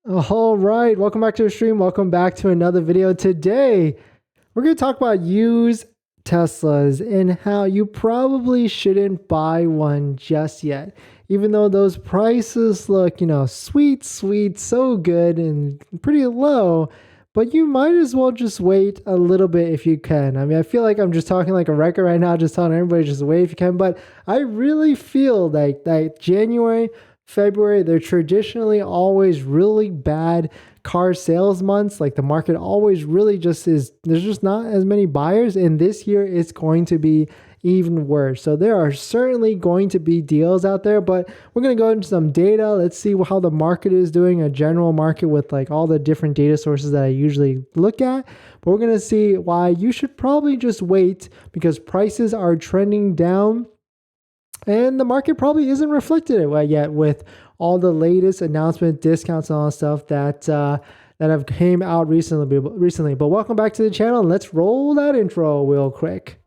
All right, welcome back to the stream. Welcome back to another video. Today, we're going to talk about used Teslas and how you probably shouldn't buy one just yet. Even though those prices look, sweet, so good and pretty low, but you might as well just wait a little bit if you can. I mean, I feel like I'm just talking like a record right now, just telling everybody just wait if you can, but I really feel like that January, February, they're traditionally always really bad car sales months. Like the market always really just is, there's just not as many buyers. And this year it's going to be even worse. So there are certainly going to be deals out there, but we're going to go into some data. Let's see how the market is doing, a general market with like all the different data sources that I usually look at. But we're going to see why you should probably just wait because prices are trending down. And the market probably isn't reflected it yet with all the latest announcement discounts and all that stuff that have came out recently. But welcome back to the channel and let's roll that intro real quick.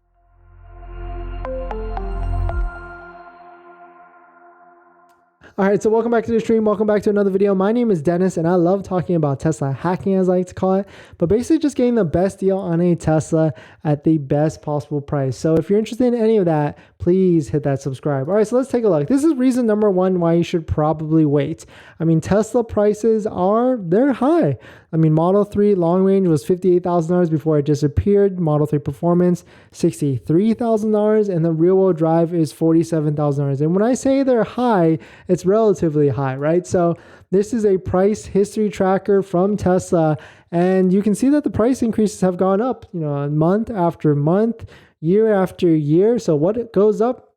All right, so welcome back to the stream. Welcome back to another video. My name is Dennis, and I love talking about Tesla hacking, as I like to call it, but basically just getting the best deal on a Tesla at the best possible price. So if you're interested in any of that, please hit that subscribe. All right, so let's take a look. This is reason number one why you should probably wait. I mean, Tesla prices they're high. I mean, Model 3 long range was $58,000 before it disappeared. Model 3 Performance, $63,000, and the rear-wheel drive is $47,000. And when I say they're high, it's relatively high, right? So this is a price history tracker from Tesla, and you can see that the price increases have gone up, month after month, year after year. So what goes up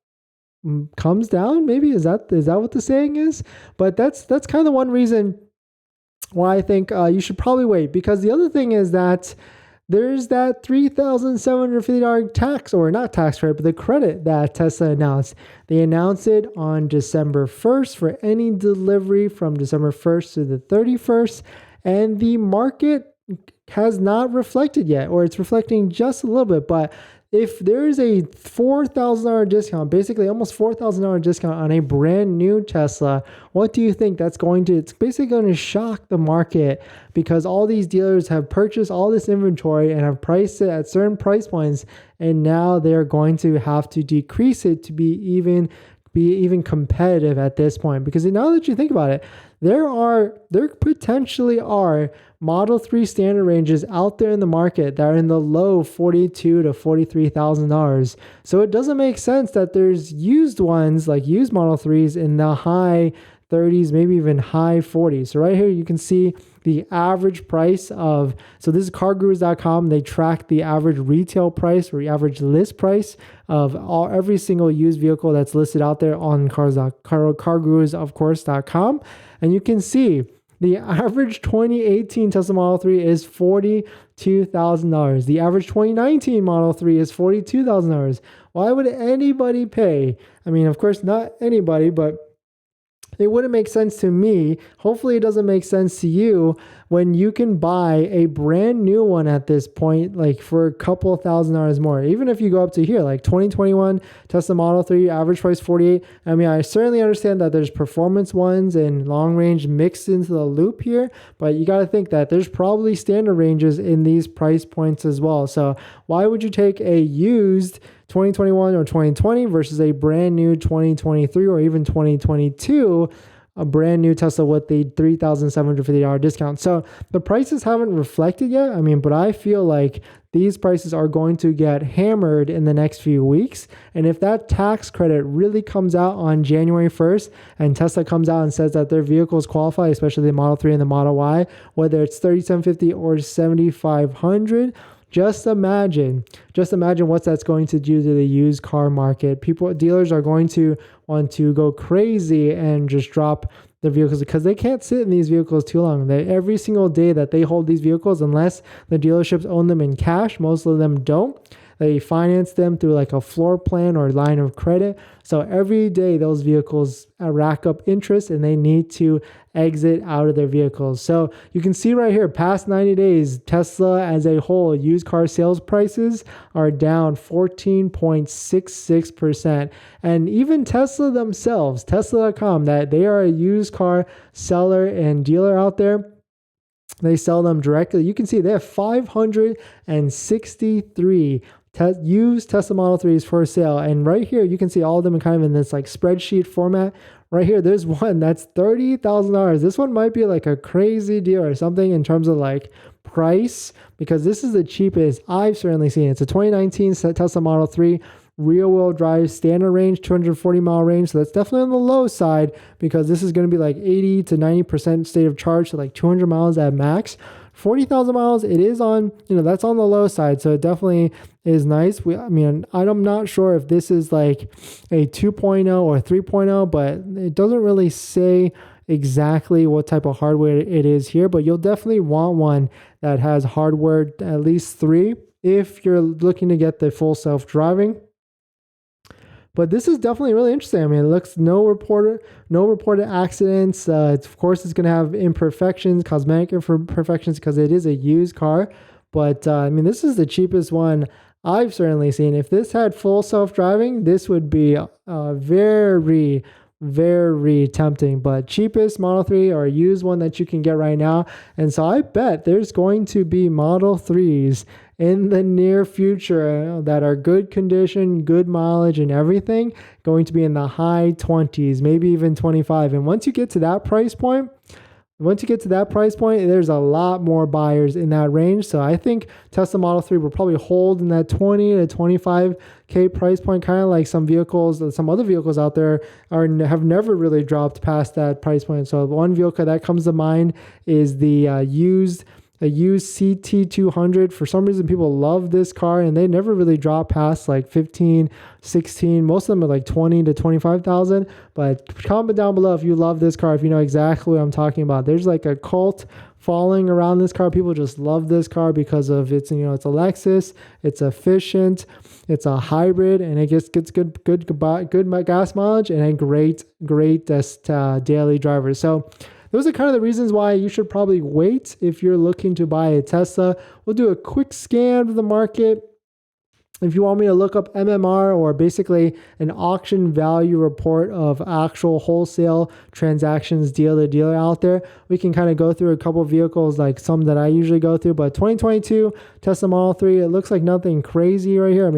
comes down. Maybe is that what the saying is? But that's kind of one reason why I think you should probably wait, because the other thing is that there's that $3,750 tax, or not tax credit, but the credit that Tesla announced. They announced it on December 1st for any delivery from December 1st to the 31st, and the market has not reflected yet, or it's reflecting just a little bit, but if there is a $4,000 discount, basically almost $4,000 discount on a brand new Tesla, what do you think it's basically going to shock the market, because all these dealers have purchased all this inventory and have priced it at certain price points, and now they're going to have to decrease it to be even competitive at this point. Because now that you think about it, there potentially are Model 3 standard ranges out there in the market that are in the low $42,000 to $43,000. So it doesn't make sense that there's used ones, like used Model 3s, in the high 30s, maybe even high 40s. So right here you can see the average price of, so this is cargurus.com. They track the average retail price or average list price of every single used vehicle that's listed out there on cargurus, of course.com. And you can see the average 2018 Tesla Model 3 is $42,000. The average 2019 Model 3 is $42,000. Why would anybody pay? I mean, of course, not anybody, but it wouldn't make sense to me. Hopefully it doesn't make sense to you when you can buy a brand new one at this point, like for a couple $1,000s more. Even if you go up to here, like 2021 Tesla Model 3, average price 48. I mean, I certainly understand that there's performance ones and long range mixed into the loop here, but you got to think that there's probably standard ranges in these price points as well. So why would you take a used 2021 or 2020 versus a brand new 2023 or even 2022, a brand new Tesla with the $3,750 discount? So the prices haven't reflected yet. I mean, but I feel like these prices are going to get hammered in the next few weeks. And if that tax credit really comes out on January 1st and Tesla comes out and says that their vehicles qualify, especially the Model 3 and the Model Y, whether it's $3,750 or $7,500, just imagine what that's going to do to the used car market. Dealers are going to want to go crazy and just drop the vehicles because they can't sit in these vehicles too long. Every single day that they hold these vehicles, unless the dealerships own them in cash, most of them don't, They finance them through like a floor plan or line of credit. So every day those vehicles rack up interest and they need to exit out of their vehicles. So you can see right here, past 90 days, Tesla as a whole, used car sales prices are down 14.66%. And even Tesla themselves, Tesla.com, that they are a used car seller and dealer out there. They sell them directly. You can see they have 563 used Tesla Model 3s for sale. And right here, you can see all of them kind of in this like spreadsheet format. Right here, there's one that's $30,000. This one might be like a crazy deal or something in terms of like price, because this is the cheapest I've certainly seen. It's a 2019 Tesla Model 3 rear-wheel drive standard range, 240-mile range. So that's definitely on the low side, because this is going to be like 80 to 90% state of charge, so like 200 miles at max. 40,000 miles, it is on, that's on the low side. So it definitely is nice. I'm not sure if this is like a 2.0 or 3.0, but it doesn't really say exactly what type of hardware it is here, but you'll definitely want one that has hardware at least 3 if you're looking to get the full self-driving. But this is definitely really interesting. It looks no reported accidents. Of course, it's going to have imperfections, cosmetic imperfections, because it is a used car. But this is the cheapest one I've certainly seen. If this had full self-driving, this would be very, very tempting. But cheapest Model 3 or a used one that you can get right now. And so I bet there's going to be Model 3s in the near future that are good condition, good mileage and everything, going to be in the high 20s, maybe even 25. And once you get to that price point, there's a lot more buyers in that range. So I think Tesla Model 3 will probably hold in that 20 to 25K price point, kind of like some other vehicles out there have never really dropped past that price point. So one vehicle that comes to mind is the used CT200. For some reason, people love this car and they never really drop past like 15, 16. Most of them are like 20 to 25,000. But comment down below if you love this car, if you know exactly what I'm talking about. There's like a cult following around this car. People just love this car because of it's a Lexus, it's efficient, it's a hybrid, and it gets good gas mileage and a great daily driver. So those are kind of the reasons why you should probably wait if you're looking to buy a Tesla. We'll do a quick scan of the market. If you want me to look up MMR, or basically an auction value report of actual wholesale transactions dealer to dealer out there, we can kind of go through a couple of vehicles, like some that I usually go through. But 2022 Tesla Model 3, it looks like nothing crazy right here.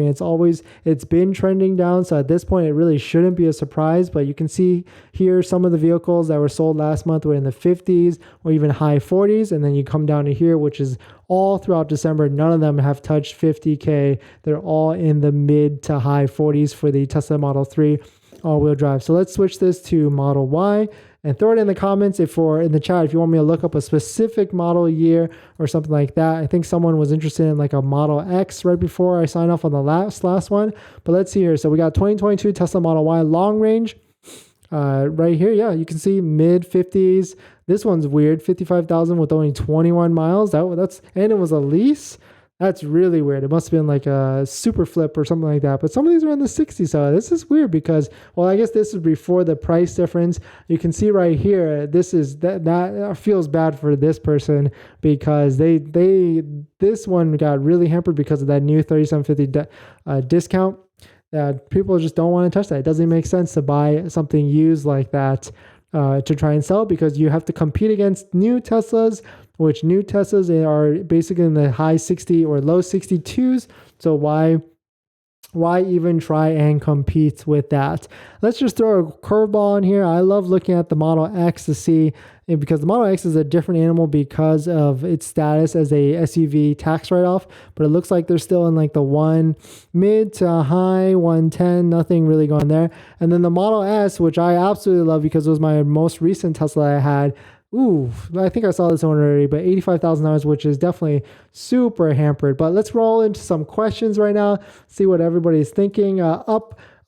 It's been trending down. So at this point, it really shouldn't be a surprise. But you can see here some of the vehicles that were sold last month were in the 50s or even high 40s. And then you come down to here, which is all throughout December. None of them have touched 50K. They're all in the mid to high 40s for the Tesla Model 3 all-wheel drive. So let's switch this to Model Y and throw it in the comments in the chat if you want me to look up a specific model year or something like that. I think someone was interested in like a Model X right before I signed off on the last one. But let's see here. So we got 2022 Tesla Model Y long range. Right here, yeah, you can see mid 50s. This one's weird, 55,000 with only 21 miles. And it was a lease. That's really weird. It must have been like a super flip or something like that. But some of these are in the 60s. So this is weird because, well, I guess this is before the price difference. You can see right here, this is that feels bad for this person because this one got really hampered because of that new 3750 discount. That people just don't want to touch that. It doesn't make sense to buy something used like that to try and sell, because you have to compete against new Teslas, which new Teslas are basically in the high 60 or low 62s. So why even try and compete with that? Let's just throw a curveball in here. I love looking at the Model X to see, because the Model X is a different animal because of its status as a SUV tax write-off, but it looks like they're still in like the mid to high 110, nothing really going there. And then the Model S, which I absolutely love because it was my most recent Tesla I had. Ooh, I think I saw this one already, but $85,000, which is definitely super hampered. But let's roll into some questions right now, see what everybody's thinking.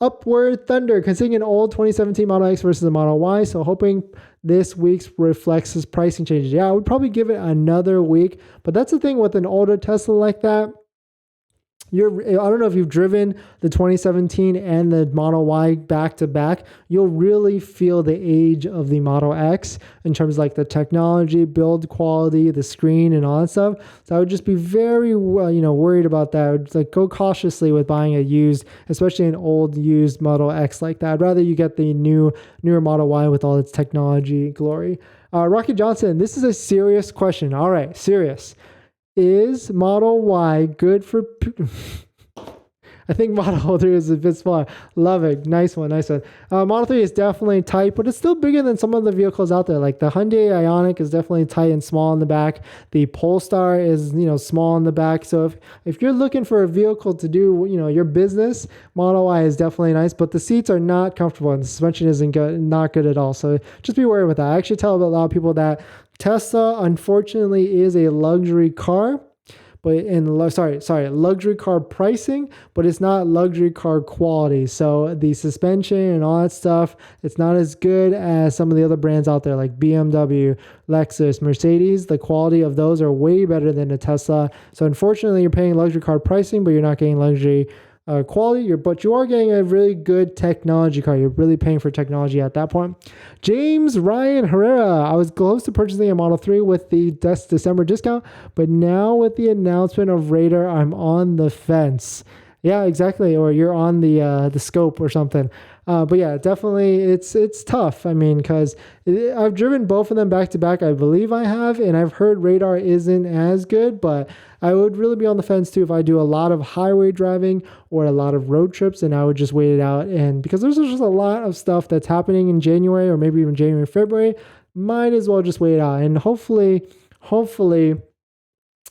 Upward Thunder, considering an old 2017 Model X versus a Model Y, so hoping this week's reflects his pricing changes. Yeah, I would probably give it another week, but that's the thing with an older Tesla like that. I don't know if you've driven the 2017 and the Model Y back to back, you'll really feel the age of the Model X in terms of like the technology, build quality, the screen, and all that stuff. So I would just be very, worried about that. I would like go cautiously with buying a used, especially an old used Model X like that. I'd rather you get the newer Model Y with all its technology glory. Rocky Johnson, this is a serious question. All right, serious. Is Model Y good for... I think Model 3 is a bit smaller. Love it. Nice one. Model 3 is definitely tight, but it's still bigger than some of the vehicles out there. Like the Hyundai Ioniq is definitely tight and small in the back. The Polestar is, small in the back. So if you're looking for a vehicle to do, your business, Model Y is definitely nice, but the seats are not comfortable and the suspension isn't good, not good at all. So just be wary with that. I actually tell a lot of people that Tesla, unfortunately, is a luxury car. But luxury car pricing, but it's not luxury car quality. So the suspension and all that stuff, it's not as good as some of the other brands out there like BMW, Lexus, Mercedes. The quality of those are way better than a Tesla. So unfortunately, you're paying luxury car pricing, but you're not getting luxury quality, but you are getting a really good technology car. You're really paying for technology at that point. James Ryan Herrera, I was close to purchasing a Model 3 with the December discount, but now with the announcement of Radar, I'm on the fence. Yeah, exactly. Or you're on the scope or something. But yeah, definitely it's tough. I mean, because I've driven both of them back to back. I believe I have, and I've heard Radar isn't as good, but I would really be on the fence too if I do a lot of highway driving or a lot of road trips, and I would just wait it out. And because there's just a lot of stuff that's happening in January or maybe even January, February, might as well just wait it out. And hopefully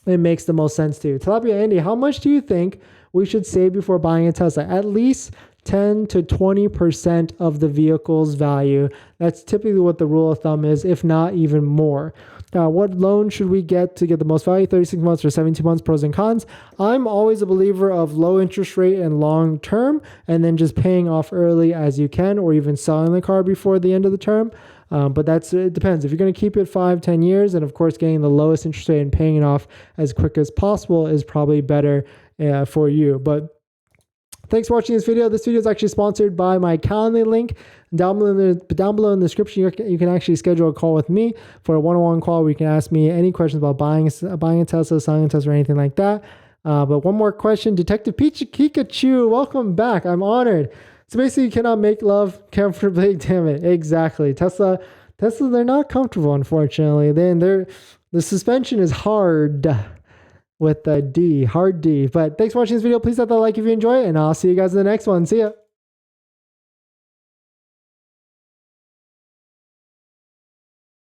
it makes the most sense too. Tilapia Andy, how much do you think we should save before buying a Tesla? At least 10 to 20% of the vehicle's value. That's typically what the rule of thumb is, if not even more. Now, what loan should we get to get the most value? 36 months or 72 months, pros and cons. I'm always a believer of low interest rate and long term, and then just paying off early as you can, or even selling the car before the end of the term. But it depends. If you're going to keep it 5-10 years, and of course, getting the lowest interest rate and paying it off as quick as possible is probably better for you. But thanks for watching this video. This video is actually sponsored by my Calendly link. Down below in the description, you can actually schedule a call with me for a one-on-one call where you can ask me any questions about buying a Tesla, selling a Tesla, or anything like that. But one more question. Detective Pikachu, welcome back. I'm honored. So basically, you cannot make love comfortably. Damn it. Exactly. Tesla, they're not comfortable, unfortunately. The suspension is hard. With a D, hard D. But thanks for watching this video. Please hit that like if you enjoy it, and I'll see you guys in the next one. See ya.